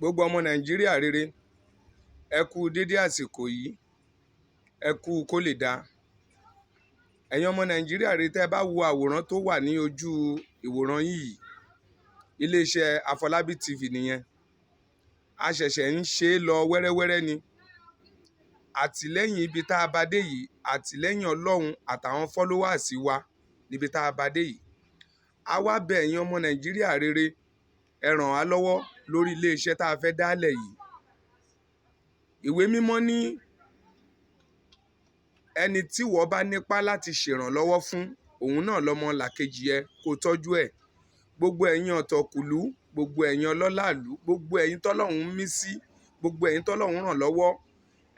Gbogbo ọmọ Nàìjíríà rere, ẹ kú dédé àsìkò yìí, ẹ kú kó lè dáa. Ẹ̀yin ọmọ Nàìjíríà rere, tẹ́ ẹ bá wo àwòrán tó wà ní ojú ìwòran yìí, iléeṣẹ́ Afọlábí TV nìyẹn. A ṣẹ̀ṣẹ̀ ń ṣe é lọ wẹ́rẹ́wẹ́rẹ́ ni. Àtìlẹ́yìn ibi tá a bá dé yìí, àtìlẹ́yìn Ọlọ́run àtàwọn followers wa níbi tá a bá dé yìí. A wá bẹ̀ ẹ̀yin ọmọ Nàìjíríà rere, ẹ ràn wá lọ́wọ́ lórí iléeṣẹ́ tá a fẹ́ dálẹ̀ yìí. Ìwé mímọ́ ní ẹni tí wọ́n bá nípá láti ṣèrànlọ́wọ́ fún, òun náà lọ́mọ làkejì ẹ kó tọ́jú ẹ̀. Gbogbo ẹ̀yin ọ̀tọ̀kùlú, gbogbo ẹ̀yin ọlọ́làlú, gbogbo ẹ̀yin tọ́lọ́run mí sí, gbogbo ẹ̀yin tọ́lọ́run ràn lọ́wọ́,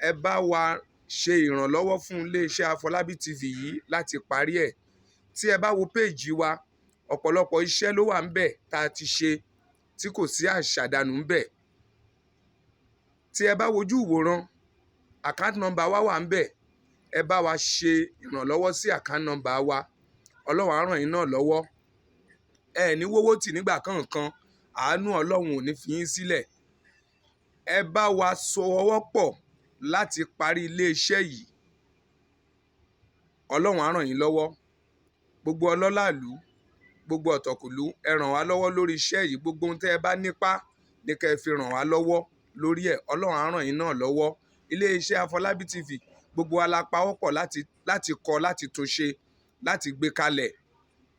ẹ bá wa ṣe ìrànlọ́wọ́ fún iléeṣẹ́ Afọlábí TV yìí láti parí ẹ̀. Tí ẹ bá wo péèjì wa, ọ̀pọ̀lọpọ̀ iṣẹ́ ló wà ńbẹ̀ tá a ti ṣe tí kò sí àṣàdànù ńbẹ̀. Tí ẹ bá wojú ìwòran, account number wa wà ńbẹ̀. Ẹ bá wa ṣe ìrànlọ́wọ́ sí account number wa. Ọlọ́run á ràn yín náà lọ́wọ́. Ẹ ní wówó tì nígbà kankan, àánú Ọlọ́run ò ní fi yín sílẹ̀. Ẹ bá wa so ọwọ́ pọ̀ láti parí iléeṣẹ́ yìí. Ọlọ́run á ràn yín lọ́wọ́. Gbogbo ọlọ́làlú, gbogbo ọ̀tọ̀kùlú, ẹ ràn wá lọ́wọ́ lórí iṣẹ́ yìí. Gbogbo ohun tẹ́ ẹ bá nípá ní kẹ́ ẹ fi ràn wá lọ́wọ́ lórí ẹ̀. Ọlọ́run á ràn yín náà lọ́wọ́. Iléeṣẹ́ Afọlábí TV, gbogbo wa la pawọ́pọ̀ láti kọ́, láti tún ṣe, láti gbé kalẹ̀.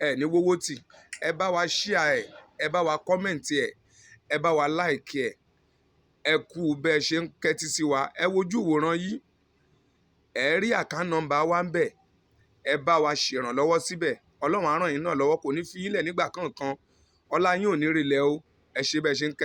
Ẹ ní wówó tì. Ẹ bá wa share ẹ̀, ẹ bá wa comment ẹ̀, ẹ bá wa like ẹ̀. Ẹ kú bẹ́ ẹ ṣe ń kẹ́tí sí wa. Ẹ wojú ìwòran yìí, ẹ rí account number wa ńbẹ̀. Ẹ bá wa ṣèrànlọ́wọ́ síbẹ̀. Ọlọ́run á ràn yín náà lọ́wọ́, kò ní fi yín lẹ̀ nígbà kankan. Ọlá yín ò ní relẹ̀ o. Ẹ ṣe bẹ́ẹ̀ ṣe ń kẹ́tí.